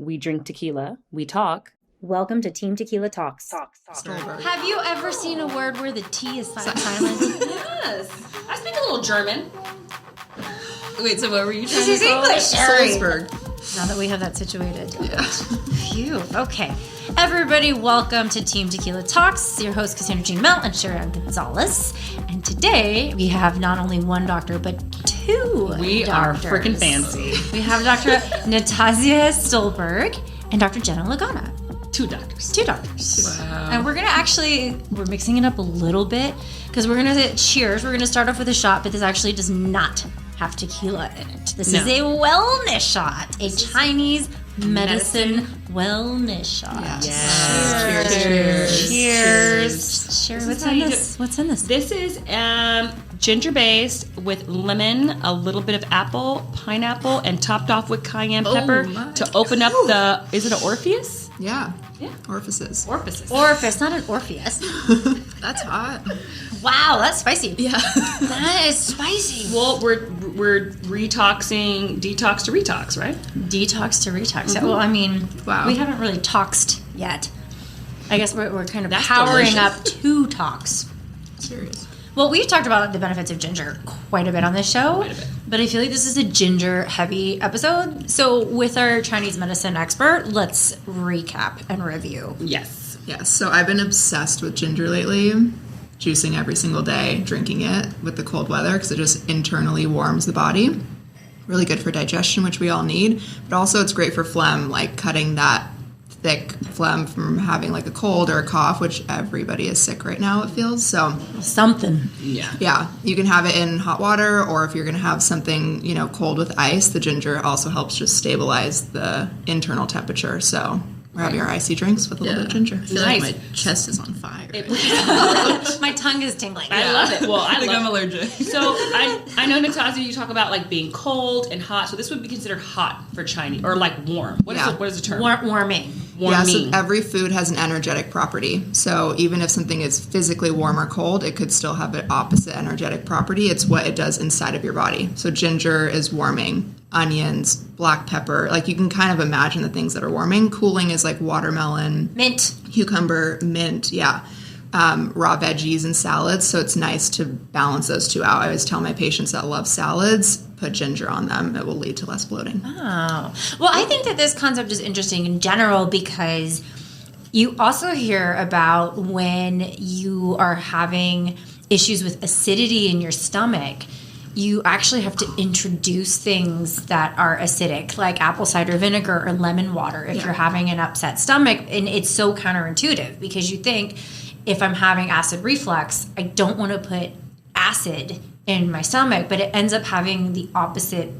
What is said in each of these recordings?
We drink tequila. We talk. Welcome to Team Tequila Talks. Stolberg. Have you ever seen a word where the T is silent? Yes. I speak a little German. Wait, so what were you trying This to is call English, it? Sherry. Stolberg. Now that we have that situated. Yeah. Phew. Okay. Everybody, welcome to Team Tequila Talks. Your host, Cassandra Jean Mel and Sherry Gonzalez. And today, we have not only one doctor, but two We doctors. are freaking fancy. We have Dr. Natazia Stolberg and Dr. Jenna Lagana. Two doctors. Two doctors. Wow. And we're we're mixing it up a little bit because we're going to cheers. We're going to start off with a shot, but this actually does not have tequila in it. This is a wellness shot, a Chinese medicine wellness shot. Yes. Cheers. Cheers. What's in this? What's in this? This is ginger based with lemon, a little bit of apple, pineapple, and topped off with cayenne pepper to open up the, is it an Orpheus? Yeah. Yeah. Orifices. Orpheus, not an Orpheus. That's hot. Wow, that's spicy. Yeah. That is spicy. Well, we're detox to retox, right? Detox to retox. Well, I mean, Wow. we haven't really toxed yet. I guess we're kind of That's powering delicious. up to tox. Serious. Well, we've talked about the benefits of ginger quite a bit on this show, Quite a bit. but I feel like this is a ginger-heavy episode. So with our Chinese medicine expert, let's recap and review. Yes. Yes. So I've been obsessed with ginger lately. Juicing every single day, drinking it with the cold weather because it just internally warms the body. Really good for digestion, which we all need. But also it's great for phlegm, like cutting that thick phlegm from having like a cold or a cough, which everybody is sick right now, it feels. So Something. Yeah. yeah, you can have it in hot water, or if you're going to have something, cold with ice, the ginger also helps just stabilize the internal temperature. So we're having our icy drinks with a little bit of ginger. I feel Nice. like my chest is on fire. My tongue is tingling. I love it. Well, I think I'm love it. allergic. So I know, Natazia, you talk about like being cold and hot. So this would be considered hot for Chinese, or like warm. What is the term? Warming. Yeah, so Warming. every food has an energetic property. So even if something is physically warm or cold, it could still have an opposite energetic property. It's what it does inside of your body. So ginger is warming, onions, black pepper. Like you can kind of imagine the things that are warming. Cooling is like watermelon, Mint. cucumber, mint, yeah. Raw veggies and salads. So it's nice to balance those two out. I always tell my patients that love salads, put ginger on them. It will lead to less bloating. Oh. Well, I think that this concept is interesting in general because you also hear about when you are having issues with acidity in your stomach, you actually have to introduce things that are acidic, like apple cider vinegar or lemon water if you're having an upset stomach. And it's so counterintuitive because you think, if I'm having acid reflux, I don't want to put acid in my stomach, but it ends up having the opposite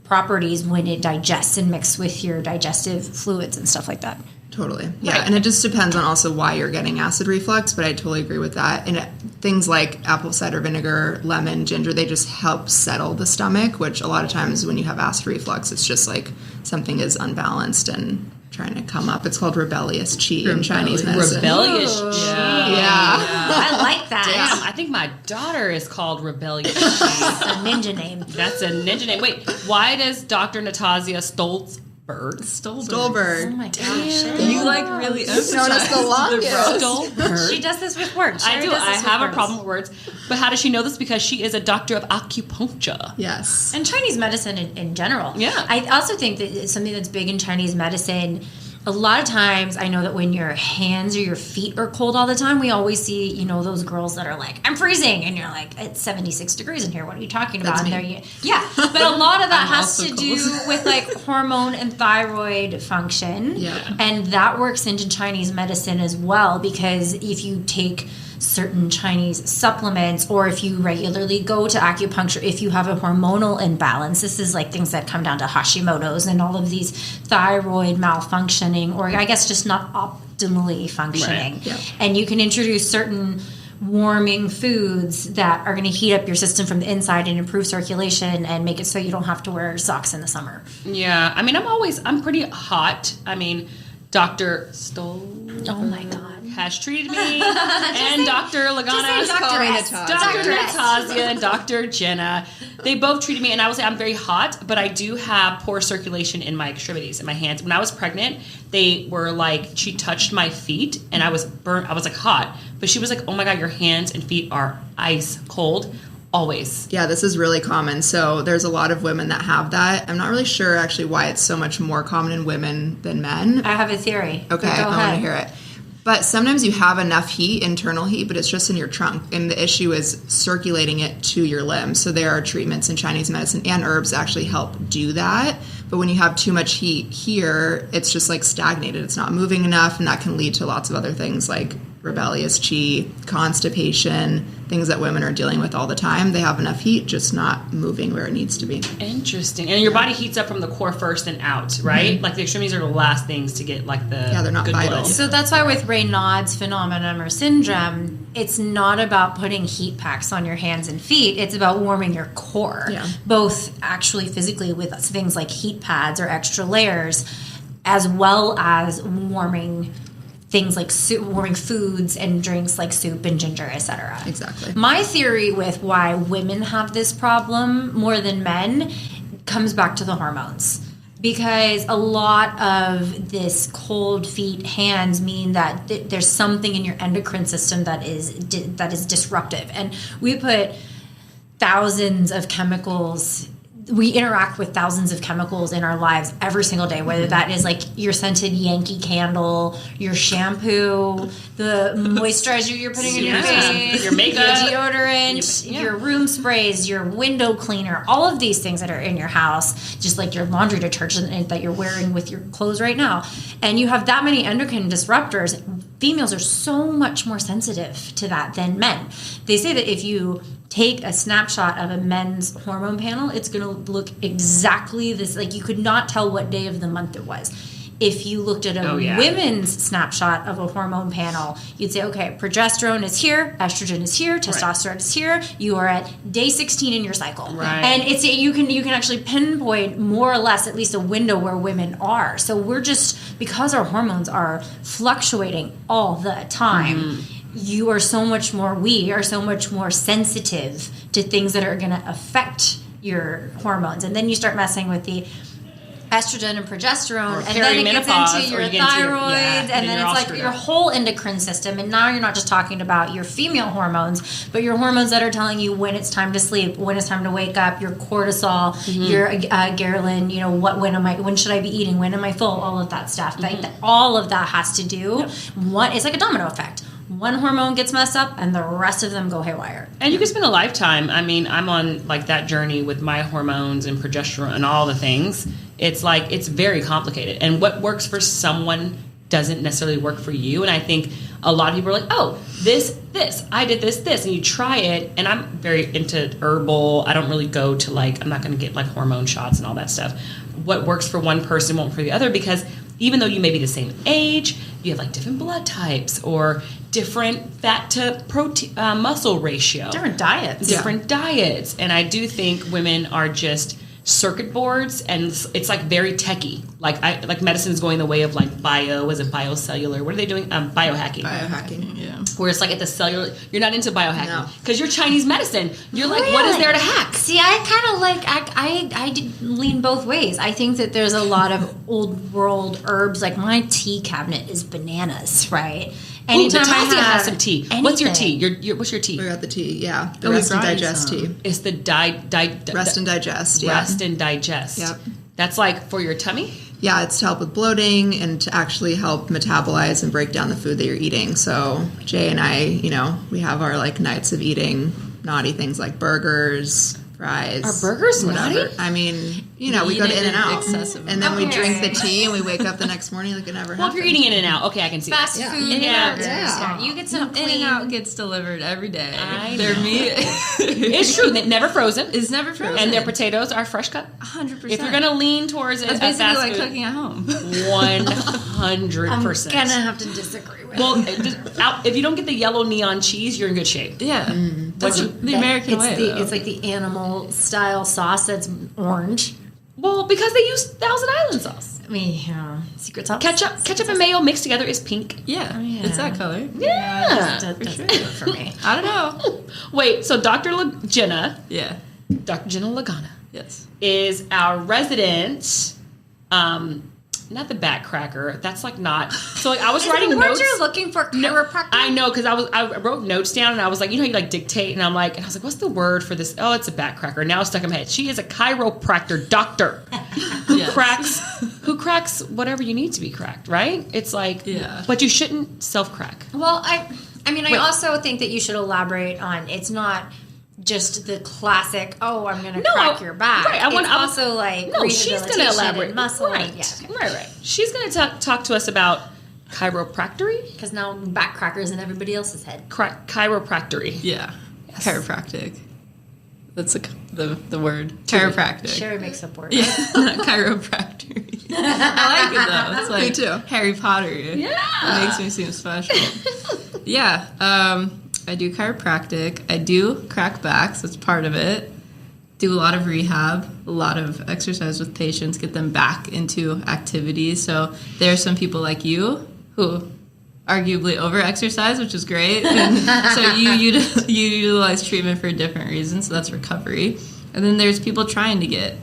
properties when it digests and mixes with your digestive fluids and stuff like that. Totally. Yeah, and it just depends on also why you're getting acid reflux, but I totally agree with that. And things like apple cider vinegar, lemon, ginger, they just help settle the stomach, which a lot of times when you have acid reflux, it's just like something is unbalanced and trying to come up. It's called rebellious qi in Chinese medicine. Rebellious. Yeah. I like that. Damn, I think my daughter is called Rebellious. It's a ninja name. That's a ninja name. Wait, why does Dr. Natazia Stolberg? Stolberg. Oh my gosh. You like really emphasize known as the longest. Stolberg. She does this with words. I Sherry do. does this I with have a words. problem with words. But how does she know this? Because she is a doctor of acupuncture. Yes. And Chinese medicine in general. Yeah. I also think that it's something that's big in Chinese medicine. A lot of times, I know that when your hands or your feet are cold all the time, we always see, those girls that are like, I'm freezing. And you're like, it's 76 degrees in here. What are you talking about? That's And me. yeah. But a lot of that I'm has also to do cold. with like hormone and thyroid function. Yeah. And that works into Chinese medicine as well, because if you take certain Chinese supplements, or if you regularly go to acupuncture, if you have a hormonal imbalance, this is like things that come down to Hashimoto's and all of these thyroid malfunctioning, or I guess just not optimally functioning. Right. Yeah. And you can introduce certain warming foods that are going to heat up your system from the inside and improve circulation and make it so you don't have to wear socks in the summer. Yeah. I mean, I'm pretty hot. I mean, Dr. Stolberg Oh my God. has treated me, and Dr. Lagana, call me Natazia. Dr. Natazia, and Dr. Jenna. They both treated me, and I will say I'm very hot, but I do have poor circulation in my extremities, in my hands. When I was pregnant, they were like, she touched my feet, and I was burnt. I was like hot, but she was like, oh my God, your hands and feet are ice cold. Always. Yeah, this is really common. So there's a lot of women that have that. I'm not really sure actually why it's so much more common in women than men. I have a theory. Okay, I want to hear it. But sometimes you have enough heat, internal heat, but it's just in your trunk. And the issue is circulating it to your limbs. So there are treatments in Chinese medicine and herbs that actually help do that. But when you have too much heat here, it's just like stagnated. It's not moving enough, and that can lead to lots of other things like rebellious chi, constipation, things that women are dealing with all the time. They have enough heat, just not moving where it needs to be. Interesting. And your body heats up from the core first and out, right? Mm-hmm. Like the extremities are the last things to get like the they're not good vital. blood. So that's why with Raynaud's phenomenon or syndrome, it's not about putting heat packs on your hands and feet. It's about warming your core, both actually physically with things like heat pads or extra layers, as well as warming things like soup, warming foods and drinks like soup and ginger, etc. Exactly. My theory with why women have this problem more than men comes back to the hormones. Because a lot of this cold feet, hands mean that there's something in your endocrine system that is disruptive. And we put thousands of chemicals. We interact with thousands of chemicals in our lives every single day, whether that is like your scented Yankee candle, your shampoo, the moisturizer you're putting in your face, your makeup, your deodorant, your room sprays, your window cleaner, all of these things that are in your house, just like your laundry detergent that you're wearing with your clothes right now. And you have that many endocrine disruptors. Females are so much more sensitive to that than men. They say that if you take a snapshot of a men's hormone panel, it's going to look exactly this. Like you could not tell what day of the month it was. If you looked at a women's snapshot of a hormone panel, you'd say, okay, progesterone is here, estrogen is here, testosterone is here. You are at day 16 in your cycle, and it's you can actually pinpoint more or less at least a window where women are. So we're just, because our hormones are fluctuating all the time. Mm-hmm. We are so much more sensitive to things that are going to affect your hormones. And then you start messing with the estrogen and progesterone, and then it gets into your thyroid, and then it's like your whole endocrine system. And now you're not just talking about your female hormones, but your hormones that are telling you when it's time to sleep, when it's time to wake up, your cortisol, your ghrelin, you know, when should I be eating, when am I full, all of that stuff. Like all of that has to do, it's like a domino effect. One hormone gets messed up and the rest of them go haywire. And you can spend a lifetime. I mean, I'm on like that journey with my hormones and progesterone and all the things. It's like, it's very complicated. And what works for someone doesn't necessarily work for you. And I think a lot of people are like, oh, this, I did this. And you try it. And I'm very into herbal. I don't really go to like, I'm not going to get like hormone shots and all that stuff. What works for one person won't for the other, because even though you may be the same age, you have like different blood types or different fat to protein muscle ratio, different diets. And I do think women are just circuit boards, and it's like very techy. Like medicine is going the way of like biocellular. What are they doing? Biohacking. Yeah. Where it's like at the cellular. You're not into biohacking because you're Chinese medicine. You're like, what is there to hack? See, I kind of like I lean both ways. I think that there's a lot of old world herbs. Like my tea cabinet is bananas, right? Anytime Natazia has some tea. Anything. What's your tea? What's your tea? We got the tea, yeah. The Rest and Digest tea. It's the Rest and Digest, yeah. Rest and Digest. Yep. That's like for your tummy? Yeah, it's to help with bloating and to actually help metabolize and break down the food that you're eating. So Jay and I, you know, we have our like nights of eating naughty things like burgers, fries. Are burgers naughty? I mean, you know, we go to In-N-Out. And then we drink the tea and we wake up the next morning like it never happened. Well, if you're eating In-N-Out, okay, I can see fast it. food. Yeah. You get some clean. In-N-Out gets delivered every day. Their meat. It's true. They're never frozen. It's never frozen. And their potatoes are fresh cut. 100%. If you're going to lean towards it, it's basically fast like food, cooking at home. 100%. I'm gonna have to disagree with. Well, if you don't get the yellow neon cheese, you're in good shape. Yeah. That's the American way. It's like the animal style sauce that's orange. Well, because they use Thousand Island sauce. secret sauce. Ketchup and mayo mixed together is pink. Yeah, yeah. it's that color. Yeah. That doesn't do it for me. I don't know. Wait, so Jenna, Yeah. Dr. Jenna Lagana, Yes. is our resident, not the back cracker. That's like not. So like I was writing the word notes. you're looking for, chiropractor? I know, because I wrote notes down and I was like, you know how you like dictate, and I was like, what's the word for this? Oh, it's a back cracker. Now it's stuck in my head. She is a chiropractor doctor who cracks whatever you need to be cracked, right? It's like, but you shouldn't self-crack. Well, I also think that you should elaborate on, it's not just the classic, I'm going to crack your back. Right. She's going to elaborate. And muscle. Right. And, Right. She's going to talk to us about chiropractory. Because now back crackers in everybody else's head. Chiropractory. Yeah. Yes. Chiropractic. That's the word. Chiropractic. Sherry makes up words. Yeah. Chiropractic. I like it though. It's like Me too. Harry Potter. Yeah. It makes me seem special. Yeah. I do chiropractic. I do crack backs. That's part of it. Do a lot of rehab, a lot of exercise with patients, get them back into activities. So there are some people like you who arguably over-exercise, which is great. And so you utilize treatment for different reasons. So that's recovery. And then there's people trying to get,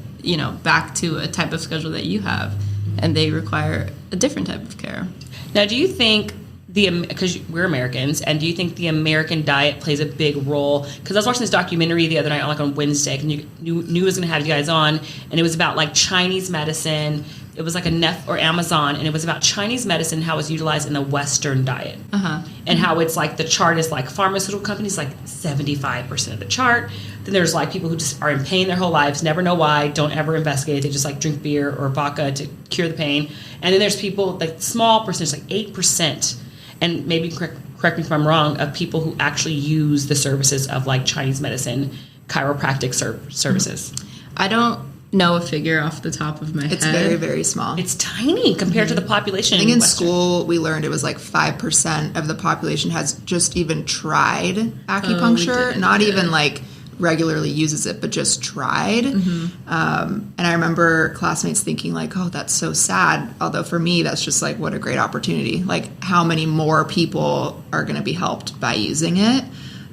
back to a type of schedule that you have, and they require a different type of care. Now, do you think because we're Americans, and do you think the American diet plays a big role? Because I was watching this documentary the other night, like on Wednesday, and you knew I was going to have you guys on, and it was about like Chinese medicine. It was like a Netflix or Amazon, and it was about Chinese medicine, how it's utilized in the Western diet, and how it's like the chart is like pharmaceutical companies, like 75% of the chart. Then there's like people who just are in pain their whole lives, never know why, don't ever investigate. They just like drink beer or vodka to cure the pain. And then there's people, like small percentage, like 8%. And maybe correct me if I'm wrong, of people who actually use the services of like Chinese medicine, chiropractic services. I don't know a figure off the top of my head. It's very, very small. It's tiny compared to the population. I think in Western. school we learned it was like 5% of the population has just even tried acupuncture, not even like regularly uses it, but just tried. And I remember classmates thinking like, oh, that's so sad. Although for me, that's just like, what a great opportunity. Like how many more people are going to be helped by using it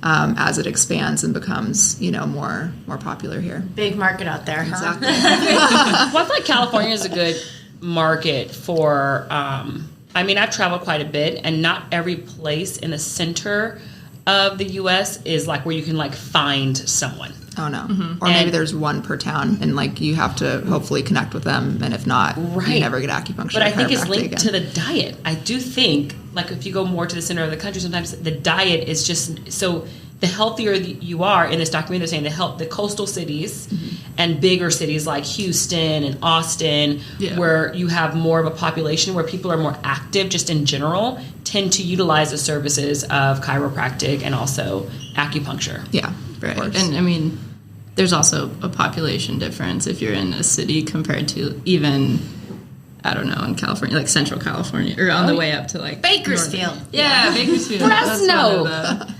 as it expands and becomes, more popular here. Big market out there, huh? Exactly. Well, I feel like California is a good market for, I've traveled quite a bit, and not every place in the center of the U.S. is like where you can like find someone. Oh no. Or maybe there's one per town, and like you have to hopefully connect with them, and if not, you never get acupuncture. But I think it's linked to the diet. I do think, like if you go more to the center of the country, sometimes the diet is just so. The healthier you are, in this documentary, they're saying the coastal cities and bigger cities like Houston and Austin, where you have more of a population where people are more active just in general, tend to utilize the services of chiropractic and also acupuncture. Yeah, right. And there's also a population difference if you're in a city compared to even, I don't know, in California, like Central California, or on the way up to like Bakersfield. Yeah, Bakersfield.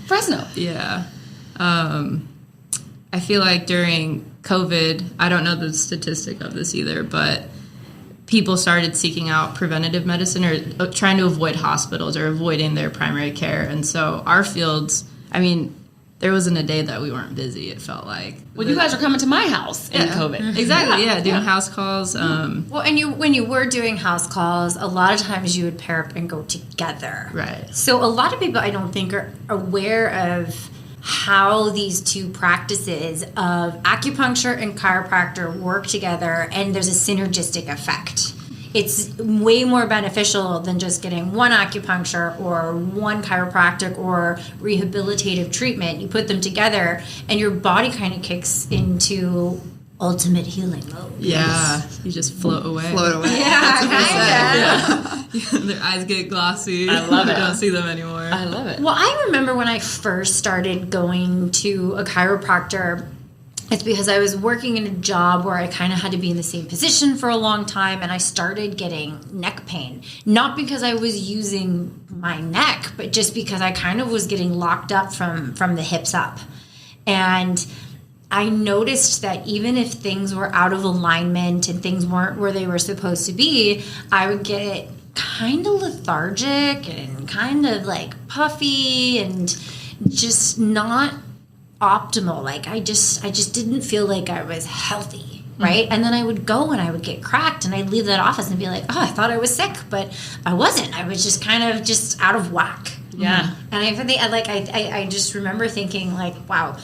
Fresno. Yeah. I feel like during COVID, I don't know the statistic of this either, but people started seeking out preventative medicine or trying to avoid hospitals or avoiding their primary care. And so our fields, there wasn't a day that we weren't busy, it felt like. Well, you guys are coming to my house in COVID. Exactly, doing house calls. Well, and when you were doing house calls, a lot of times you would pair up and go together. Right. So a lot of people, I don't think, are aware of how these two practices of acupuncture and chiropractor work together, and there's a synergistic effect. It's way more beneficial than just getting one acupuncture or one chiropractic or rehabilitative treatment. You put them together and your body kind of kicks into ultimate healing mode. Yeah, you just float away. Yeah, kind of. Their eyes get glossy. I love it. You don't see them anymore. I love it. Well, I remember when I first started going to a chiropractor, it's because I was working in a job where I kind of had to be in the same position for a long time, and I started getting neck pain. Not because I was using my neck, but just because I kind of was getting locked up from the hips up. And I noticed that even if things were out of alignment and things weren't where they were supposed to be, I would get kind of lethargic and kind of like puffy and just not optimal. Like I just didn't feel like I was healthy, right? And then I would go and I would get cracked and I'd leave that office and be like, oh, I thought I was sick, but I wasn't. I was just kind of just out of whack. Yeah. And I just remember thinking like, wow,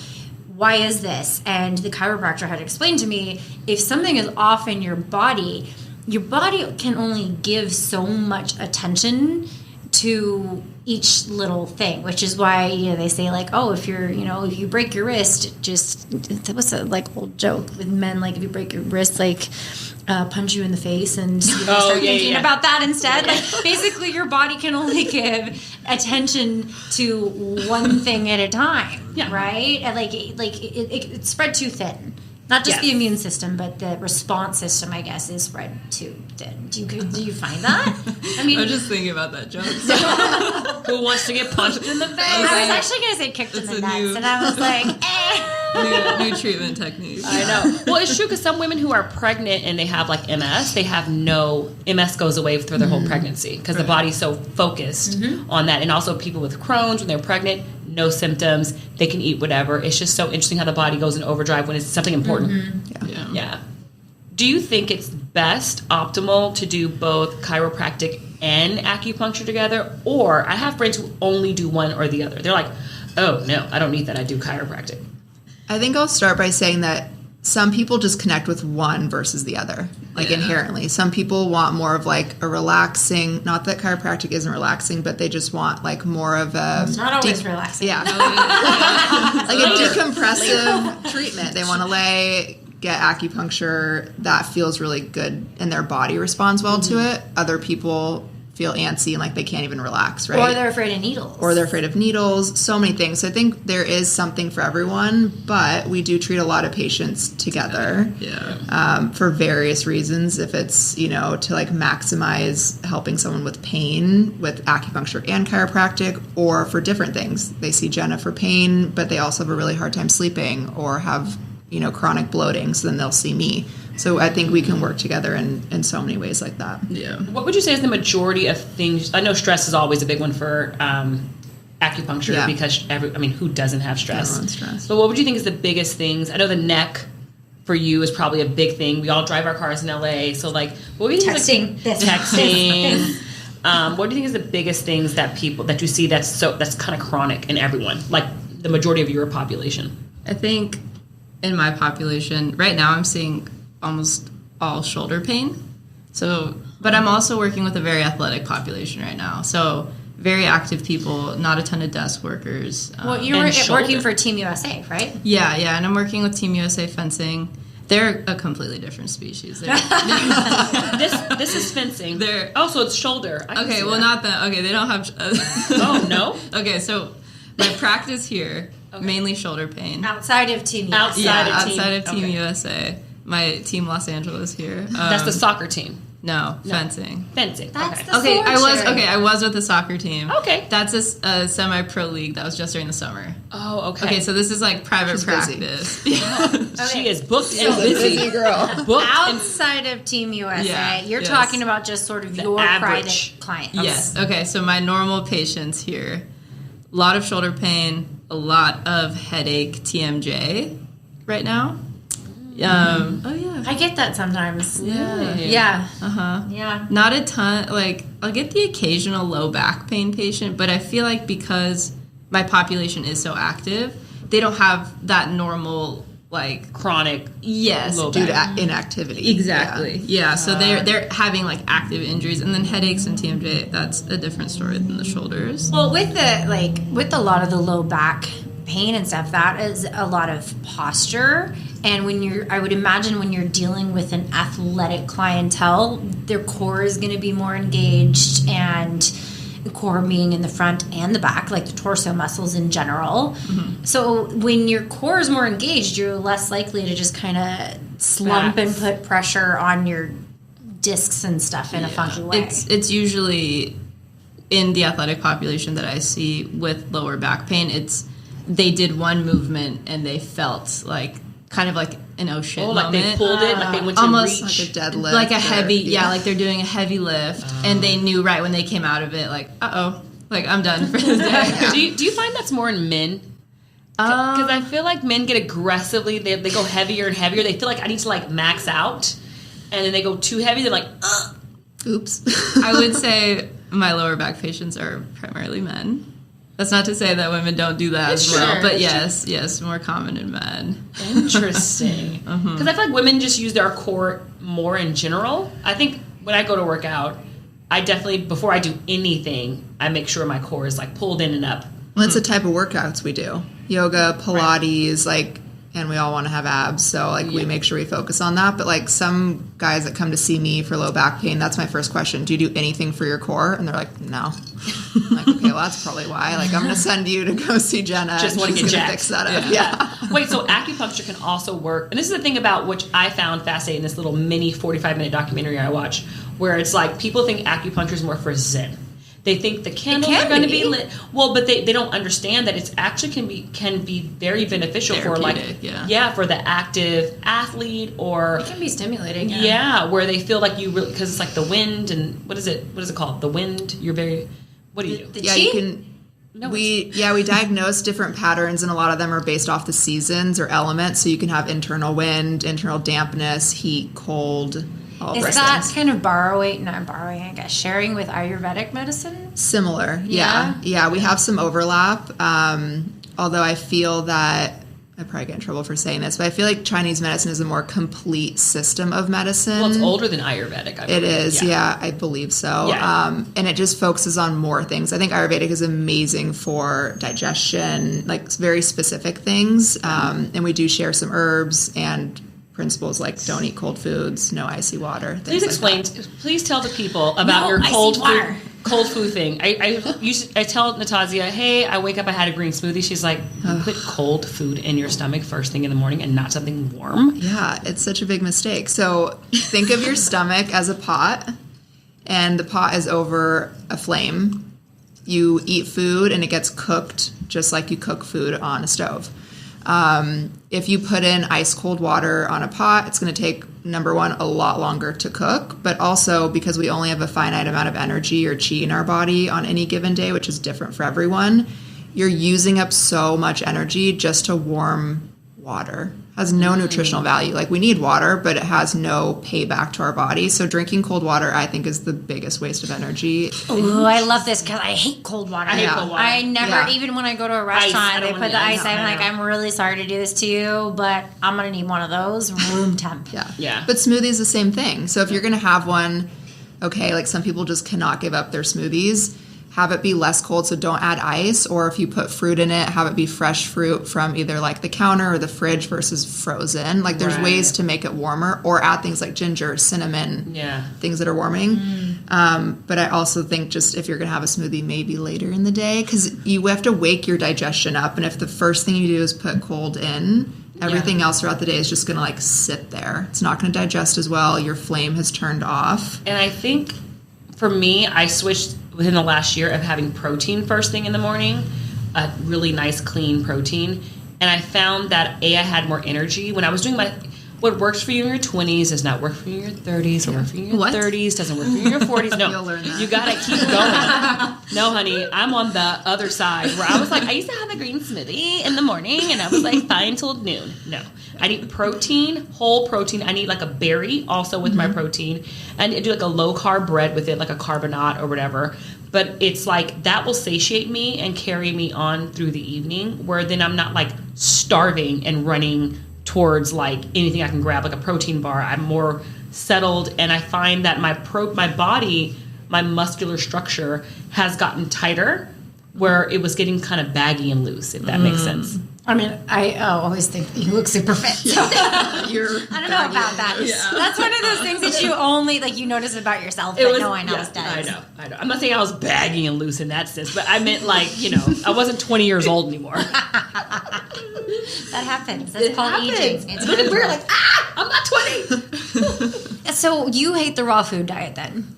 why is this? And the chiropractor had explained to me, if something is off in your body can only give so much attention to each little thing, which is why they say like, oh, if you break your wrist, just that was a like old joke with men, like if you break your wrist, like punch you in the face and start thinking about that instead. Like basically, your body can only give attention to one thing at a time, right? And like it's spread too thin. Not just the immune system, but the response system, I guess, is spread too thin. Do you find that? I mean, I'm just thinking about that joke. Who wants to get punched in the face? I was actually going to say kicked in the nuts, and I was like, New treatment technique. I know. Well, it's true because some women who are pregnant and they have like MS, MS goes away through their whole pregnancy because the body's so focused on that. And also people with Crohn's, when they're pregnant, no symptoms, they can eat whatever. It's just so interesting how the body goes in overdrive when it's something important. Yeah. Do you think it's best, optimal to do both chiropractic and acupuncture together? Or I have friends who only do one or the other. They're like, oh, no, I don't need that. I do chiropractic. I think I'll start by saying that some people just connect with one versus the other, like inherently. Some people want more of like a relaxing, not that chiropractic isn't relaxing, but they just want like more of a... It's not always relaxing. Yeah. Like a decompressive treatment. They want to get acupuncture. That feels really good and their body responds well to it. Other people feel antsy and like they can't even relax, right? Or they're afraid of needles. So many things. So I think there is something for everyone, but we do treat a lot of patients together for various reasons. If it's, to like maximize helping someone with pain with acupuncture and chiropractic, or for different things. They see Jenna for pain, but they also have a really hard time sleeping or have, chronic bloating. So then they'll see me. So I think we can work together in so many ways like that. Yeah. What would you say is the majority of things? I know stress is always a big one for acupuncture because who doesn't have stress? Everyone's stressed. But what would you think is the biggest things? I know the neck for you is probably a big thing. We all drive our cars in LA, so like, what do you think? Texting. What do you think is the biggest things that you see that's kind of chronic in everyone, like the majority of your population? I think in my population right now, I'm seeing almost all shoulder pain. So, but I'm also working with a very athletic population right now. So very active people, not a ton of desk workers. Well, you were working for Team USA, right? Yeah. And I'm working with Team USA Fencing. They're a completely different species. This is fencing. So it's shoulder. Okay, well, not that. Okay, they don't have... Oh, no? Okay, so my practice here, mainly shoulder pain. Outside of Team USA. Outside of Team USA. My Team Los Angeles here. That's the soccer team. No, fencing. Fencing. That's okay. the I was with the soccer team. Okay. That's a semi-pro league that was just during the summer. Oh, okay. Okay, so this is like private practice. She is booked and busy girl. Outside of Team USA, you're talking about just sort of your private clients. Yes. Okay, so my normal patients here, a lot of shoulder pain, a lot of headache, TMJ right now. I get that sometimes. Yeah. Yeah. Not a ton. Like, I'll get the occasional low back pain patient, but I feel like because my population is so active, they don't have that normal, like, chronic due to inactivity. Exactly. Yeah. So they're having like active injuries, and then headaches and TMJ, that's a different story than the shoulders. Well, with a lot of the low back pain and stuff, that is a lot of posture. And I would imagine when you're dealing with an athletic clientele, their core is going to be more engaged, and the core being in the front and the back, like the torso muscles in general. Mm-hmm. So when your core is more engaged, you're less likely to just kind of slump and put pressure on your discs and stuff in a funky way. It's usually in the athletic population that I see with lower back pain, they did one movement and they felt like kind of like an ocean like moment. they pulled it, like they went to almost reach. Like a deadlift. Like a or- heavy, like they're doing a heavy lift, and they knew right when they came out of it, like, like I'm done for the day. Do you find that's more in men? Because I feel like men get aggressively, they go heavier and heavier. They feel like I need to like max out, and then they go too heavy. They're like, ugh. Oops. I would say my lower back patients are primarily men. That's not to say that women don't do that as well, but yes, more common in men. Interesting. Because I feel like women just use their core more in general. I think when I go to work out, I definitely, before I do anything, I make sure my core is like pulled in and up. Well, it's the type of workouts we do. Yoga, Pilates, like, and we all want to have abs, so like we make sure we focus on that. But like some guys that come to see me for low back pain, that's my first question. Do you do anything for your core? And they're like, no. I'm like, okay, well that's probably why. Like I'm going to send you to go see Jenna. Just want to get jacked. Fix that up. Yeah. Wait, so acupuncture can also work, and this is the thing about which I found fascinating, this little mini 45-minute documentary I watched, where it's like people think acupuncture is more for Zen. They think the candles are going to be lit. Well, but they don't understand that it's actually can be very beneficial for like for the active athlete, or It can be stimulating. where they feel like you really, because it's like the wind, and what is it called? The wind. You're very, what do you do? Yeah, you can. We diagnose different patterns, and a lot of them are based off the seasons or elements. So you can have internal wind, internal dampness, heat, cold. All Is those that things. kind of sharing with Ayurvedic medicine? Similar? Yeah. We have some overlap. Although I feel that I probably get in trouble for saying this, but I feel like Chinese medicine is a more complete system of medicine. Well, it's older than Ayurvedic. I believe. It is, I believe so. Yeah. And it just focuses on more things. I think Ayurvedic is amazing for digestion, like very specific things. And we do share some herbs and principles like don't eat cold foods, no icy water. Please explain. Please tell the people about your cold food thing. I tell Natazia, hey, I wake up, I had a green smoothie. She's like, you put cold food in your stomach first thing in the morning and not something warm? Yeah, it's such a big mistake. So think of your stomach as a pot, and the pot is over a flame. You eat food and it gets cooked just like you cook food on a stove. If you put in ice cold water on a pot, it's going to take, number one, a lot longer to cook, but also because we only have a finite amount of energy or chi in our body on any given day, which is different for everyone, you're using up so much energy just to warm water. Has no nutritional value. Like, we need water, but it has no payback to our body. So drinking cold water, I think, is the biggest waste of energy. Ooh, I love this because I hate cold water. I hate cold water. I never, even when I go to a restaurant, they put the ice. I'm like, I'm really sorry to do this to you, but I'm going to need one of those room temp. Yeah. But smoothie is the same thing. So if you're going to have one, okay, like some people just cannot give up their smoothies, have it be less cold, so don't add ice. Or if you put fruit in it, have it be fresh fruit from either like the counter or the fridge versus frozen. Like, there's ways to make it warmer, or add things like ginger, cinnamon, things that are warming. But I also think just if you're going to have a smoothie, maybe later in the day, because you have to wake your digestion up. And if the first thing you do is put cold in, everything else throughout the day is just going to like sit there. It's not going to digest as well. Your flame has turned off. And I think for me, I switched within the last year of having protein first thing in the morning, a really nice clean protein. And I found that I had more energy when I was doing what works for you in your 20s does not work for you in your 30s, or work for you in your 30s, doesn't work for you in your 40s. No, You'll learn that. You got to keep going. No, honey, I'm on the other side where I was like, I used to have a green smoothie in the morning and I was like fine till noon. No, I need protein, whole protein. I need like a berry also with my protein, and I do like a low carb bread with it, like a carbonate or whatever. But it's like that will satiate me and carry me on through the evening, where then I'm not like starving and running towards like anything I can grab, like a protein bar. I'm more settled, and I find that my body, my muscular structure has gotten tighter, where it was getting kind of baggy and loose, if that makes sense. I mean, I always think that you look super fit. So. I don't know about that. Yeah. That's one of those things that you only, like, you notice about yourself, but no one else does. I know. I'm not saying I was baggy and loose in that sense, but I meant like, I wasn't 20 years old anymore. That happens. That's called aging. It's we're like, I'm not 20. So you hate the raw food diet then?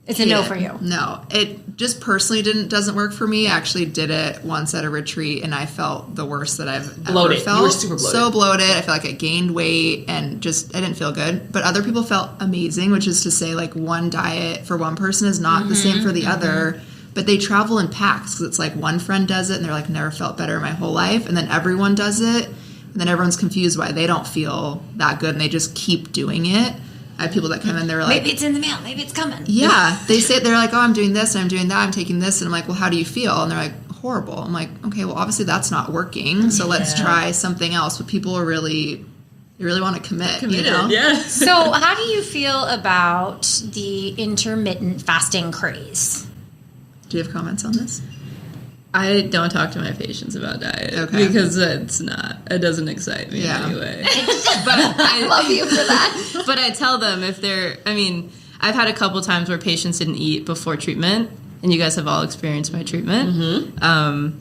It's a no for you. No, it just personally doesn't work for me. I actually did it once at a retreat, and I felt the worst that I've bloated. ever felt. You were super bloated. So bloated. I felt like I gained weight, and I didn't feel good. But other people felt amazing, which is to say, like, one diet for one person is not the same for the other. But they travel in packs, because it's like one friend does it, and they're like, never felt better in my whole life, and then everyone does it, and then everyone's confused why they don't feel that good, and they just keep doing it. I have people that come in, they're like... Maybe it's in the mail. Maybe it's coming. Yeah. They say, they're like, oh, I'm doing this, and I'm doing that, I'm taking this. And I'm like, well, how do you feel? And they're like, horrible. I'm like, okay, well, obviously that's not working. So let's try something else. But people are they really want to commit, you know? Yeah. So how do you feel about the intermittent fasting craze? Do you have comments on this? I don't talk to my patients about diet because it doesn't excite me anyway. But I love you for that. But I tell them I've had a couple times where patients didn't eat before treatment, and you guys have all experienced my treatment. Mm-hmm.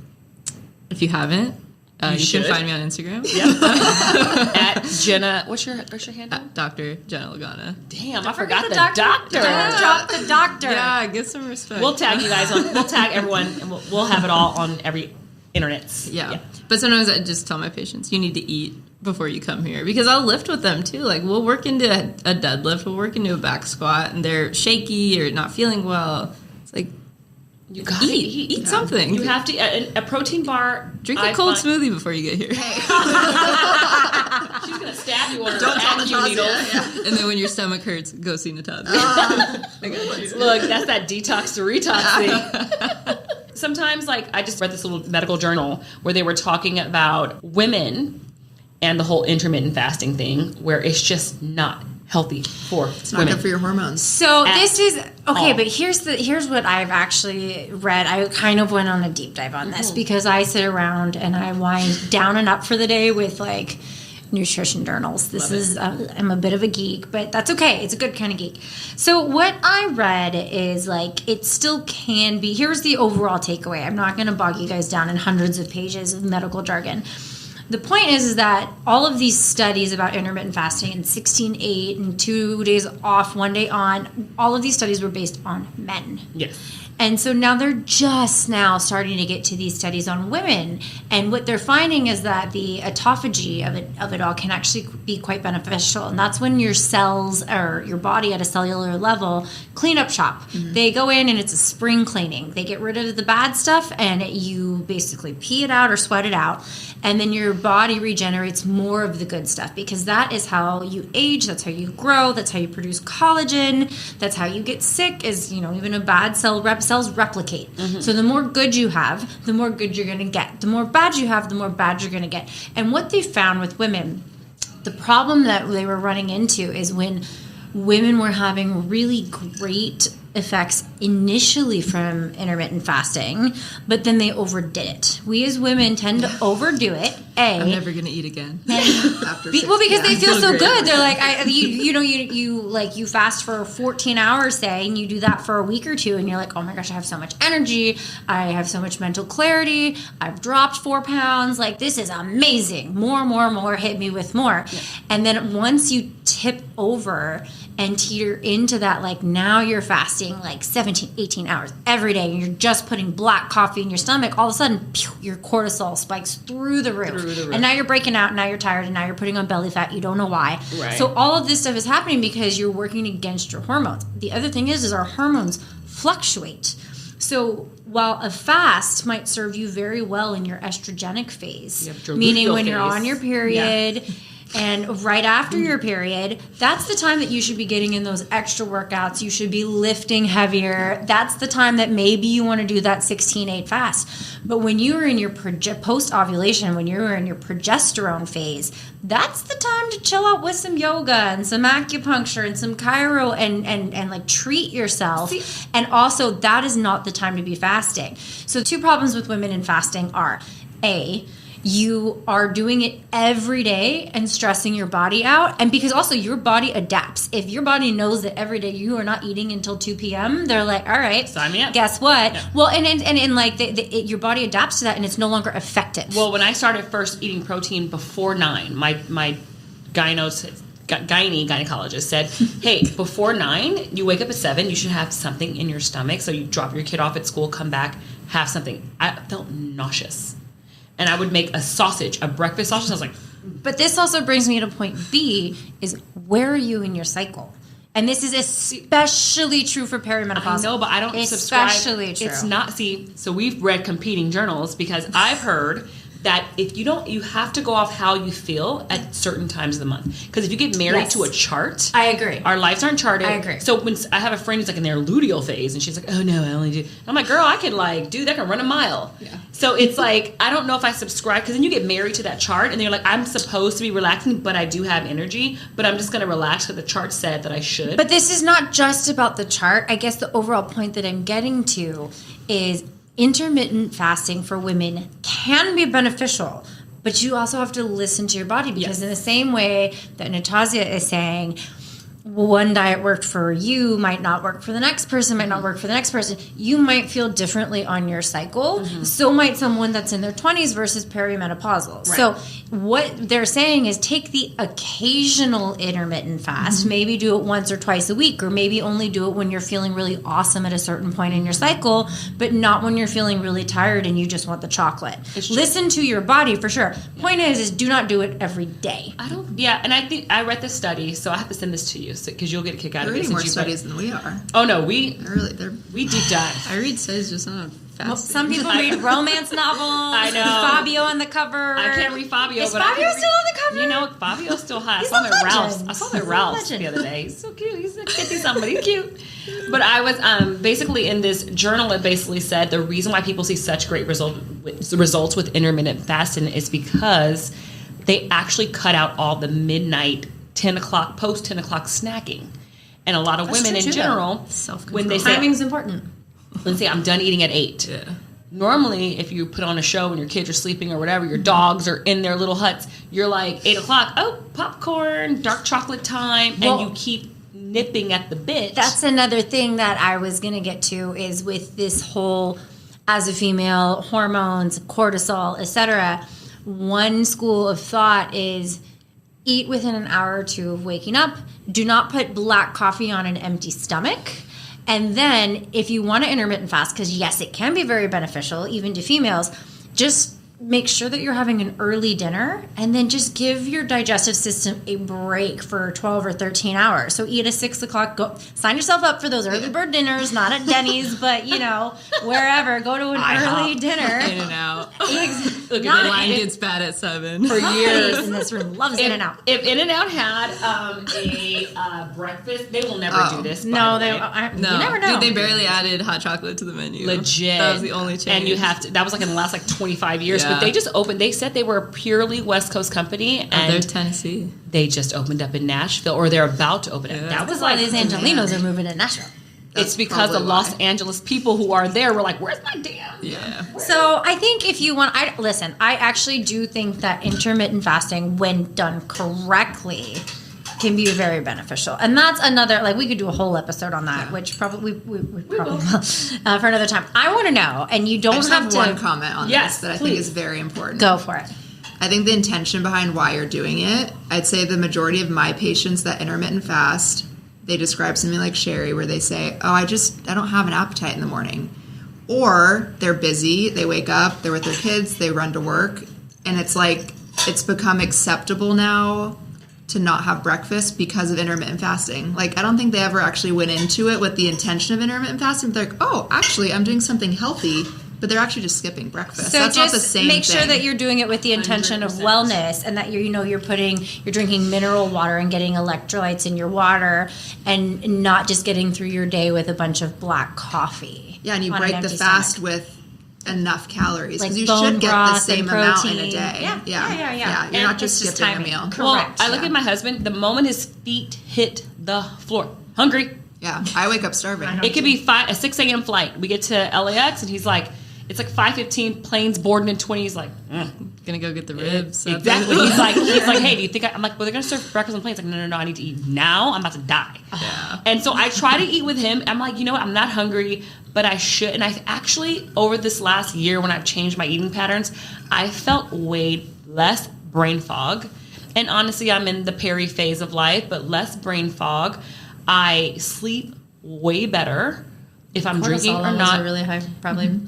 If you haven't, you should find me on Instagram. Yep. At Jenna, what's your handle? Dr. Jenna Lagana. Damn, I forgot the doctor. Drop the doctor. Yeah, get some respect. We'll tag you guys we'll tag everyone, and we'll have it all on every internets. Yeah. But sometimes I just tell my patients, you need to eat before you come here, because I'll lift with them too. Like, we'll work into a deadlift, we'll work into a back squat, and they're shaky or not feeling well. It's like, you gotta eat something. You have to a protein bar. Drink a cold smoothie before you get here. She's gonna stab you on her acu needles. And then when your stomach hurts, go see Natazia. Look, that's that detox to retox thing. Sometimes, like, I just read this little medical journal where they were talking about women and the whole intermittent fasting thing, where it's just not healthy for It's not good for your hormones. So this is okay, all. but here's what I've actually read. I kind of went on a deep dive on this because I sit around and I wind down and up for the day with like nutrition journals. This is I'm a bit of a geek, but that's okay. It's a good kind of geek. So what I read is like it still can be. Here's the overall takeaway. I'm not going to bog you guys down in hundreds of pages of medical jargon. The point is that all of these studies about intermittent fasting and 16-8 and 2 days off, 1 day on, all of these studies were based on men. Yes. And so now they're just now starting to get to these studies on women. And what they're finding is that the autophagy of it all can actually be quite beneficial. And that's when your cells or your body at a cellular level clean up shop. Mm-hmm. They go in and it's a spring cleaning. They get rid of the bad stuff and you basically pee it out or sweat it out. And then your body regenerates more of the good stuff, because that is how you age. That's how you grow. That's how you produce collagen. That's how you get sick, is, even a bad cells replicate. Mm-hmm. So the more good you have, the more good you're going to get. The more bad you have, the more bad you're going to get. And what they found with women, the problem that they were running into is when women were having really great effects initially from intermittent fasting, but then they overdid it. We as women tend to overdo it. I'm never going to eat again. Because they feel so good. They're like, you fast for 14 hours, say, and you do that for a week or two, and you're like, oh my gosh, I have so much energy. I have so much mental clarity. I've dropped 4 pounds. Like, this is amazing. More, hit me with more. Yeah. And then once you tip over and teeter into that, like, now you're fasting like 17, 18 hours every day, and you're just putting black coffee in your stomach, all of a sudden, your cortisol spikes through the roof. And now you're breaking out, now you're tired, and now you're putting on belly fat. You don't know why. Right. So all of this stuff is happening because you're working against your hormones. The other thing is our hormones fluctuate. So while a fast might serve you very well in your estrogenic phase, meaning when you're on your period, and right after your period, that's the time that you should be getting in those extra workouts. You should be lifting heavier. That's the time that maybe you want to do that 16-8 fast. But when you were in your post-ovulation, when you were in your progesterone phase, that's the time to chill out with some yoga and some acupuncture and some chiro and like treat yourself. And also, that is not the time to be fasting. So 2 problems with women in fasting are, A, you are doing it every day and stressing your body out. And because also your body adapts. If your body knows that every day you are not eating until 2 p.m., they're like, all right, sign me up. Guess what? Yeah. Well, and like your body adapts to that and it's no longer effective. Well, when I started first eating protein before 9, my gyno gynecologist said, hey, before 9, you wake up at 7, you should have something in your stomach. So you drop your kid off at school, come back, have something. I felt nauseous. And I would make a breakfast sausage. I was like, but this also brings me to point B, is where are you in your cycle? And this is especially true for perimenopause. I know, but I don't subscribe. Especially true. It's not, so we've read competing journals because I've heard that if you don't, you have to go off how you feel at certain times of the month. Because if you get married to a chart, I agree. Our lives aren't charted. I agree. So when I have a friend who's like in their luteal phase, and she's like, "Oh no, I only do." I'm like, "Girl, I can do that. I can run a mile." Yeah. So it's like I don't know if I subscribe because then you get married to that chart, and then you're like, "I'm supposed to be relaxing, but I do have energy, but I'm just going to relax because the chart said that I should." But this is not just about the chart. I guess the overall point that I'm getting to is intermittent fasting for women can be beneficial. But you also have to listen to your body because in the same way that Natazia is saying, one diet worked for you might not work for the next person, might not work for the next person. You might feel differently on your cycle. Mm-hmm. So might someone that's in their 20s versus perimenopausal. Right. So what they're saying is take the occasional intermittent fast, mm-hmm. maybe do it once or twice a week, or maybe only do it when you're feeling really awesome at a certain point in your cycle, but not when you're feeling really tired and you just want the chocolate. Listen to your body for sure. Point is do not do it every day. And I think I read this study, so I have to send this to you because you'll get a kick out of it. They're reading more studies than we are. Oh no, we deep dive. I read studies just on fasting. Well, some people read romance novels. I know. Fabio on the cover. I can't read Fabio. Is Fabio still on the cover? You know, Fabio's still hot. He's I saw him at Ralph's the other day. He's so cute. He's like 50-something. He's cute. But I was basically in this journal. It basically said the reason why people see such great results with intermittent fasting is because they actually cut out all the midnight, 10 o'clock, post 10 o'clock snacking. And a lot of women in general, when they say timing's important. Let's say I'm done eating at 8. Yeah. Normally, if you put on a show and your kids are sleeping or whatever, your dogs are in their little huts, you're like 8 o'clock, oh, popcorn, dark chocolate time, and you keep nipping at the bit. That's another thing that I was going to get to is with this whole, as a female, hormones, cortisol, etc. One school of thought is eat within an hour or two of waking up. Do not put black coffee on an empty stomach. And then if you want to intermittent fast, because yes, it can be very beneficial even to females, just make sure that you're having an early dinner and then just give your digestive system a break for 12 or 13 hours. So eat at 6 o'clock, go sign yourself up for those early bird dinners, not at Denny's, but wherever, go to an early dinner. In and out. Look, the line gets bad at 7. For years. In this room loves In and Out. If In and Out had a breakfast, they will never do this. No, you never know. Dude, they barely added hot chocolate to the menu. Legit. That was the only change. And you have to, that was like in the last 25 years. Yeah. But they just opened, they said they were a purely West Coast company. And they're Tennessee. They just opened up in Nashville, or they're about to open it. That was like these Angelinos are moving to Nashville. It's because the Los Angeles people who are there were like, "Where's my damn?" Yeah. So I think if you want, I actually do think that intermittent fasting, when done correctly, can be very beneficial. And that's another, we could do a whole episode on that, which probably we probably will for another time. I want to know, and you don't have to. One comment on this that I think is very important. Go for it. I think the intention behind why you're doing it, I'd say the majority of my patients that intermittent fast, they describe something like Sherry, where they say, oh, I don't have an appetite in the morning. Or they're busy, they wake up, they're with their kids, they run to work, and it's like it's become acceptable now to not have breakfast because of intermittent fasting. I don't think they ever actually went into it with the intention of intermittent fasting. They're like, oh, actually, I'm doing something healthy, but they're actually just skipping breakfast. So that's just not the same make thing. Sure that you're doing it with the intention 100%. Of wellness, and that you're drinking mineral water and getting electrolytes in your water, and not just getting through your day with a bunch of black coffee. Yeah, and you break the fast with enough calories, because you should get the same amount in a day. Yeah. You're not just skipping a meal. Correct. Well, I look at my husband. The moment his feet hit the floor, hungry. Yeah, I wake up starving. It could be a 6 a.m. flight. We get to LAX, and he's like, it's 5:15. Plane's boarding in 20. He's like, gonna go get the ribs. Exactly. He's like, hey, do you think I'm like, well, they're gonna serve breakfast on planes. Like, no, I need to eat now. I'm about to die. Yeah. And so I try to eat with him. I'm like, you know what? I'm not hungry, but I should. And I actually, over this last year, when I've changed my eating patterns, I felt way less brain fog. And honestly, I'm in the peri phase of life, but less brain fog. I sleep way better if I'm drinking or Cortisol levels not. are really high, probably.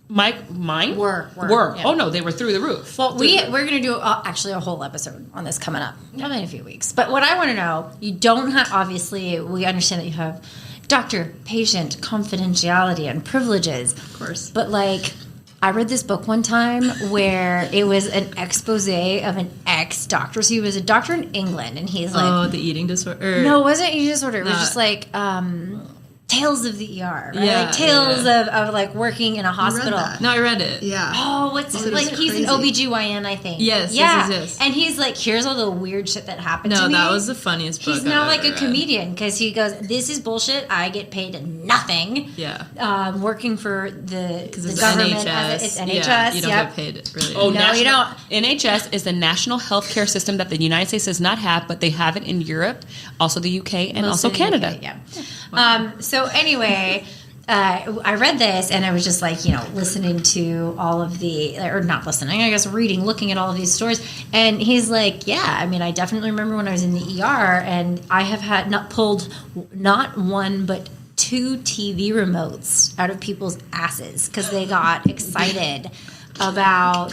Mine Were. Yeah. Yeah. Oh no, they were through the roof. Well, we're going to do actually a whole episode on this coming up, probably in a few weeks. But what I want to know, you don't have, obviously, we understand that you have doctor-patient confidentiality and privileges. Of course. But like, I read this book one time where it was an expose of an ex-doctor. So he was a doctor in England, and he's like, the eating disorder. no, it wasn't eating disorder. It was Not- just like tales of the ER, right? Yeah, like tales of like working in a hospital. that. No, I read it. Yeah. Oh, what's Oh, it? Like that's he's an crazy. OBGYN, I think. Yes, yeah. yes. And he's like, here's all the weird shit that happened to No, me. that was the funniest book. He's now I've like ever a read. comedian because he goes, this is bullshit. I get paid nothing. Yeah. Working for the It's government. NHS. It's NHS. Yeah, you don't yep. get paid really. Oh, No, you don't. NHS is the national healthcare system that the United States does not have, but they have it in Europe, also the UK, and Most also of the Canada. UK, yeah. So anyway, I read this and I was just like, listening to all of or not listening, I guess reading, looking at all of these stories. And he's like, yeah, I mean, I definitely remember when I was in the ER and I have had pulled not one, but 2 TV remotes out of people's asses because they got excited about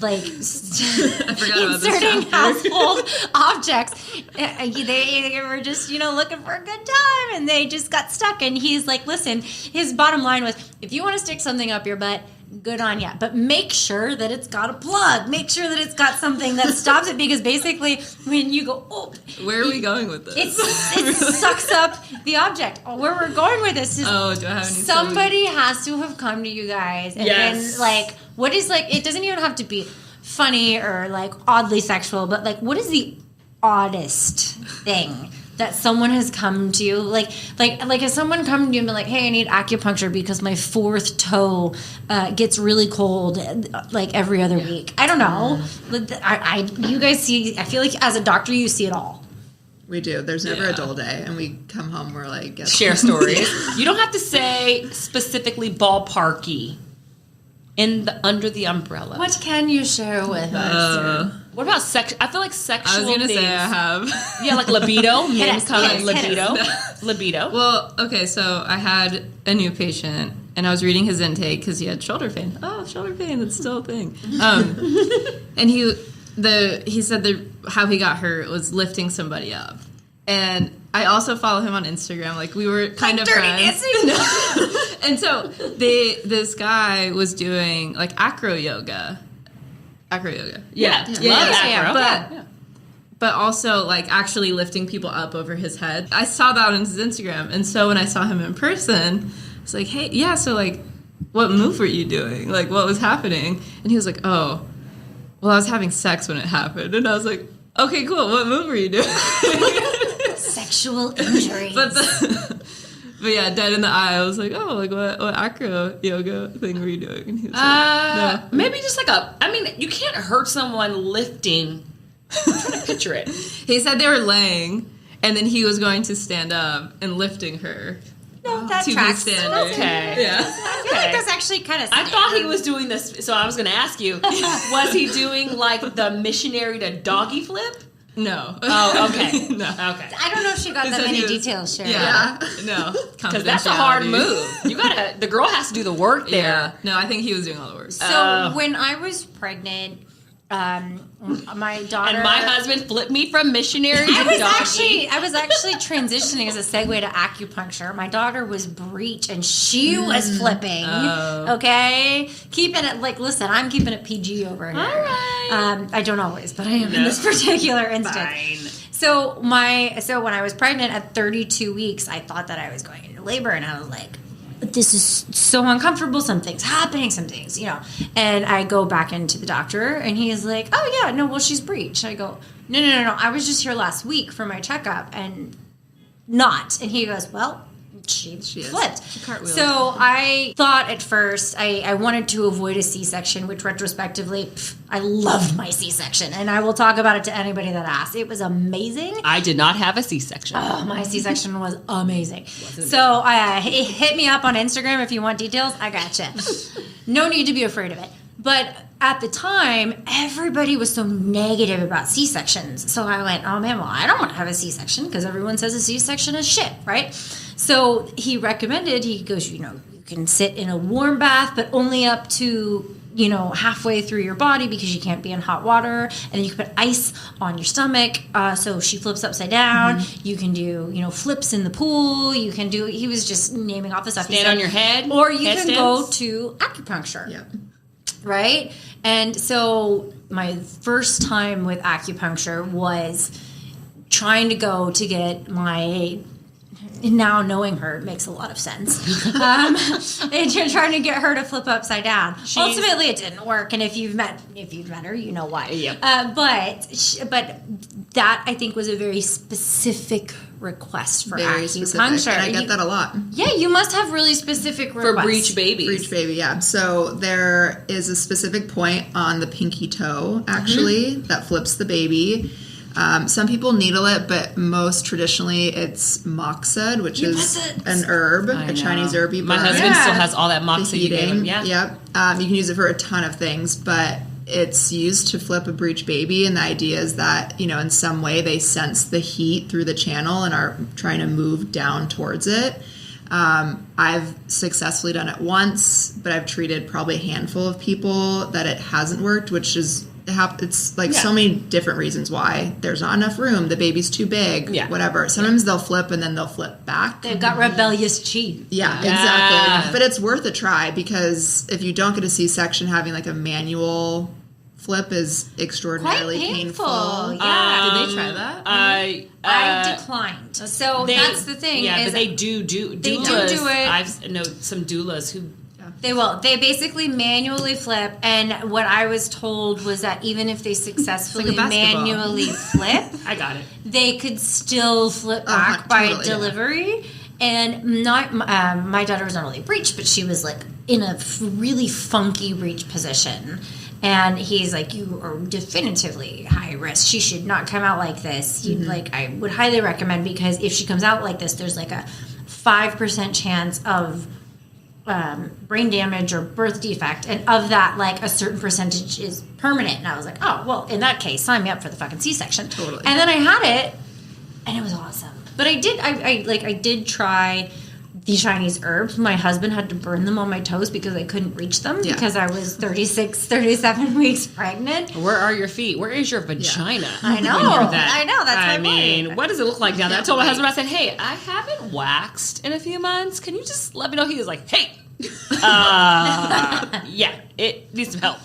like I forgot about this inserting chapter. household objects. They were just, looking for a good time and they just got stuck. And he's like, listen, his bottom line was, if you want to stick something up your butt, good on ya. But make sure that it's got a plug. Make sure that it's got something that stops it because basically when you go, Where are we going with this? it sucks up the object. Where we're going with this is do I have any somebody has to have come to you guys and Yes. been like, what is like, it doesn't even have to be funny or like oddly sexual, but like, what is the oddest thing that someone has come to you? Like if someone come to you and be like, hey, I need acupuncture because my 4th toe gets really cold like every other week. I don't know. But you guys see, I feel like as a doctor, you see it all. We do. There's never a dull day, and we come home. We're like, guess Share stories. You don't have to say specifically ballparky under the umbrella. What can you share with us? What about sex? I feel like sexual I was gonna things. say I have. Yeah, like libido. Hit Men us, come hit with us, hit libido. Libido. Well, okay, so I had a new patient, and I was reading his intake because he had shoulder pain. Oh, shoulder pain, that's still a thing. And he said how he got hurt was lifting somebody up. And I also follow him on Instagram. Like, we were kind of Dirty friends. Dancing? And so this guy was doing, like, acro yoga. Acro yoga. Yeah. Love acro. But also, like, actually lifting people up over his head. I saw that on his Instagram. And so when I saw him in person, I was like, hey, yeah, so, like, what move were you doing? Like, what was happening? And he was like, oh, well, I was having sex when it happened. And I was like, okay, cool. What move were you doing? Sexual injuries. But yeah, dead in the eye. I was like, oh, like what acro yoga thing were you doing? And he was like, no. Maybe just like you can't hurt someone lifting. I'm trying to picture it. He said they were laying, and then he was going to stand up and lifting her No, that to tracks. be standing. Okay. Yeah. I feel like that's actually kind of. I thought he was doing this, so I was going to ask you, was he doing like the missionary to doggy flip? No. Oh, okay. No. Okay. I don't know if she got He that said many he was- details, Sharon. Yeah. No. Because that's a hard Confidentiality. move. The girl has to do the work there. Yeah. No, I think he was doing all the work. So when I was pregnant, my daughter And my husband flipped me from missionary to doggy. I was actually transitioning as a segue to acupuncture. My daughter was breech and she was flipping. Okay, keeping it like, listen, I'm keeping it PG over here. All right. I don't always, but I am in this particular instance. Fine. So when I was pregnant at 32 weeks, I thought that I was going into labor, and I was like, this is so uncomfortable. Something's happening. And I go back into the doctor, and he is like, oh yeah, no, well, she's breech. I go, no. I was just here last week for my checkup, and not. And he goes, well, she flipped. She cartwheeled. So I thought at first I wanted to avoid a C-section, which retrospectively, I loved my C-section. And I will talk about it to anybody that asks. It was amazing. I did not have a C-section. Oh, my C-section was amazing. So hit me up on Instagram if you want details. I gotcha. No need to be afraid of it. But at the time, everybody was so negative about C-sections. So I went, oh man, well, I don't want to have a C-section because everyone says a C-section is shit, right? So he recommended, he goes, you can sit in a warm bath, but only up to, halfway through your body because you can't be in hot water. And then you can put ice on your stomach. So she flips upside down. Mm-hmm. You can do, flips in the pool. You can do, he was just naming off the stuff. Stand on your head. Or you can go to acupuncture. Yep. Right? And so my first time with acupuncture was trying to go to get my, now knowing her makes a lot of sense. And you're trying to get her to flip upside down. Ultimately, it didn't work. And if you've met her, you know why. Yep. But that I think was a very specific request for very acupuncture. Specific. And I get that a lot. Yeah, you must have really specific requests. For breech babies. Breech baby, yeah. So there is a specific point on the pinky toe, actually, that flips the baby. Some people needle it, but most traditionally it's moxid, which is an herb, a Chinese herb. My husband still has all that moxid you gave him. Yeah. Yep. You can use it for a ton of things, but it's used to flip a breech baby, and the idea is that, in some way they sense the heat through the channel and are trying to move down towards it. I've successfully done it once, but I've treated probably a handful of people that it hasn't worked, which is it's like so many different reasons why. There's not enough room, the baby's too big, whatever. Sometimes they'll flip and then they'll flip back. They've got rebellious chi. Yeah, exactly. But it's worth a try, because if you don't get a C-section, having like a manual flip is extraordinarily quite painful. Yeah. Did they try that? I declined. So that's the thing. Yeah, is but they do doulas. They do it. I've known some doulas who... They will. They basically manually flip, and what I was told was that even if they successfully manually flip, I got it. They could still flip back by delivery. And not my daughter was not only breech, but she was like in a really funky breech position. And he's like, you are definitively high risk. She should not come out like this. I would highly recommend, because if she comes out like this, there's like a 5% chance of brain damage or birth defect, and of that, like a certain percentage is permanent. And I was like, oh well, in that case, sign me up for the fucking C-section. Totally. And then I had it, and it was awesome. But I did try the Chinese herbs. My husband had to burn them on my toes because I couldn't reach them because I was 37 weeks pregnant. Where are your feet? Where is your vagina? I know. I know. That's my point. What does it look like now? I told my husband, I said, hey, I haven't waxed in a few months. Can you just let me know? He was like, hey, yeah, it needs some help.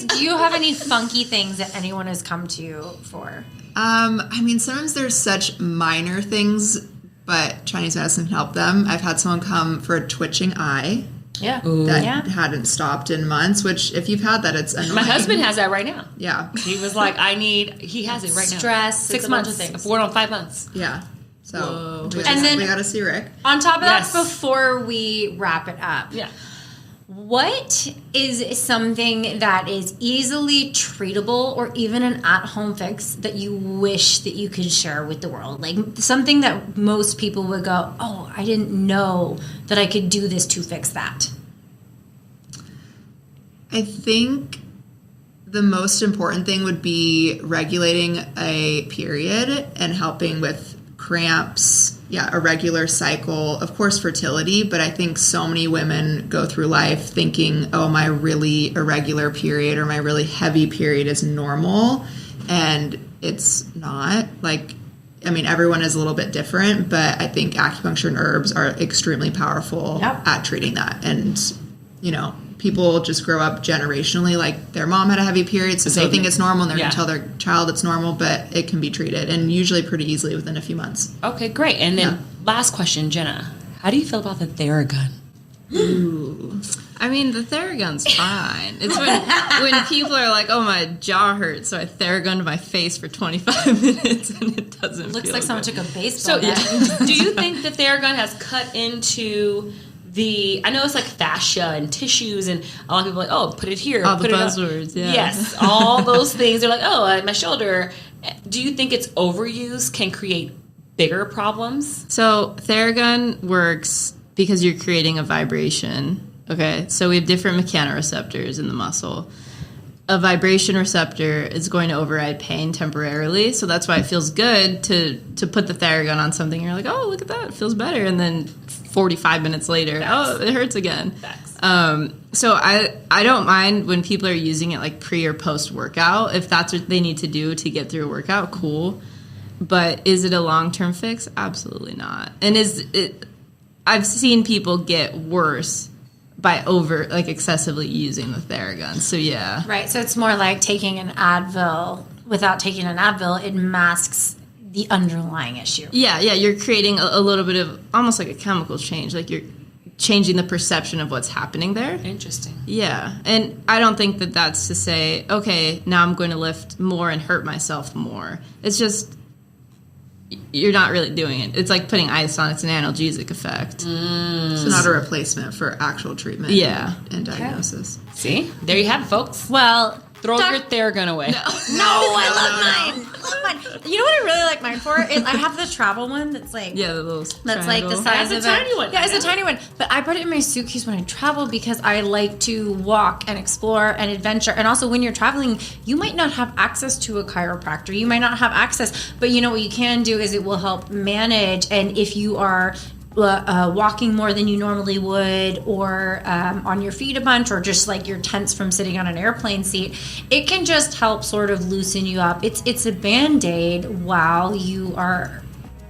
Do you have any funky things that anyone has come to you for? Sometimes there's such minor things, but Chinese medicine can help them. I've had someone come for a twitching eye. Yeah. That hadn't stopped in months, which if you've had that, it's annoying. My husband has that right now. Yeah. He was like, he has it right now. Stress. 6 months. 4 on 5 months. Yeah. So we got to see Rick. On top of that, before we wrap it up. Yeah. What is something that is easily treatable or even an at-home fix that you wish that you could share with the world? Like something that most people would go, oh, I didn't know that I could do this to fix that. I think the most important thing would be regulating a period and helping with cramps, a regular cycle, of course fertility, but I think so many women go through life thinking, oh, my really irregular period or my really heavy period is normal, and it's not. Everyone is a little bit different, but I think acupuncture and herbs are extremely powerful at treating that. And, people just grow up generationally, like their mom had a heavy period, so they think it's normal, and they're going to tell their child it's normal, but it can be treated, and usually pretty easily within a few months. Okay, great. And then last question, Jenna, how do you feel about the Theragun? Ooh. The Theragun's fine. It's when people are like, oh, my jaw hurts, so I Theragun to my face for 25 minutes, and it doesn't Looks feel like someone good. took a baseball do you think the Theragun has cut into I know it's like fascia and tissues, and a lot of people are like, oh, put it here. All put the it buzzwords, Yes, all those things. They're like, oh, my shoulder. Do you think it's overuse can create bigger problems? So Theragun works because you're creating a vibration Okay, so we have different mechanoreceptors in the muscle. A vibration receptor is going to override pain temporarily, so that's why it feels good to put the Theragun on something. You're like, oh, look at that, it feels better, and then 45 minutes later, oh, it hurts again. So I don't mind when people are using it like pre or post workout. If that's what they need to do to get through a workout, cool. But is it a long-term fix? Absolutely not. And I've seen people get worse by excessively using the Theragun. So yeah. Right. So it's more like taking an Advil. Without taking an Advil, it masks the underlying issue. Yeah. You're creating a little bit of almost like a chemical change. Like you're changing the perception of what's happening there. Interesting. Yeah. And I don't think that that's to say, okay, now I'm going to lift more and hurt myself more. It's just, you're not really doing it. It's like putting ice on. It's an analgesic effect. So not a replacement for actual treatment. Yeah. And diagnosis. See? There you have it, folks. Well, Throw your Theragun away. No, I love mine. I love mine. You know what I really like mine for? Is I have the travel one that's like the little that's like the triangle. size That's of a tiny one. Yeah, it's a tiny one. But I put it in my suitcase when I travel because I like to walk and explore and adventure. And also when you're traveling, you might not have access to a chiropractor. You might not have access, but you know what you can do is it will help manage. And if you are walking more than you normally would, or on your feet a bunch, or just like you're tense from sitting on an airplane seat, it can just help sort of loosen you up. It's a Band-Aid while you are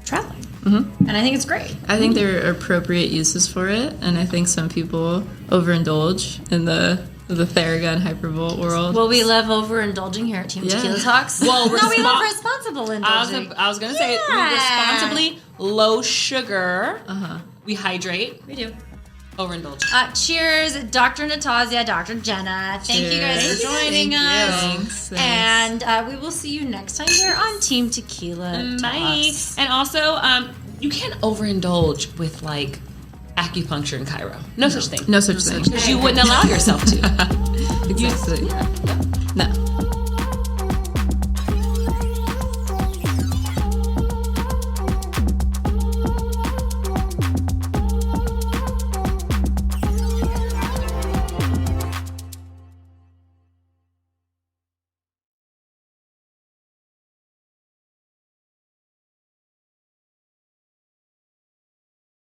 traveling. And I think it's great. I think there are appropriate uses for it, and I think some people overindulge in the Theragun hypervolt world. Well, we love overindulging here at Team Tequila Talks. Well, no, we love responsible indulging. I was going to say, responsibly, low sugar. We hydrate. We do. Overindulge. Cheers, Dr. Natazia, Dr. Jenna. Thank you guys for joining us. Thanks. And we will see you next time here on Team Tequila Bye. Talks. And also, you can't overindulge with like acupuncture and chiro. No such thing. No such thing. Because you wouldn't allow yourself to. Exactly. No.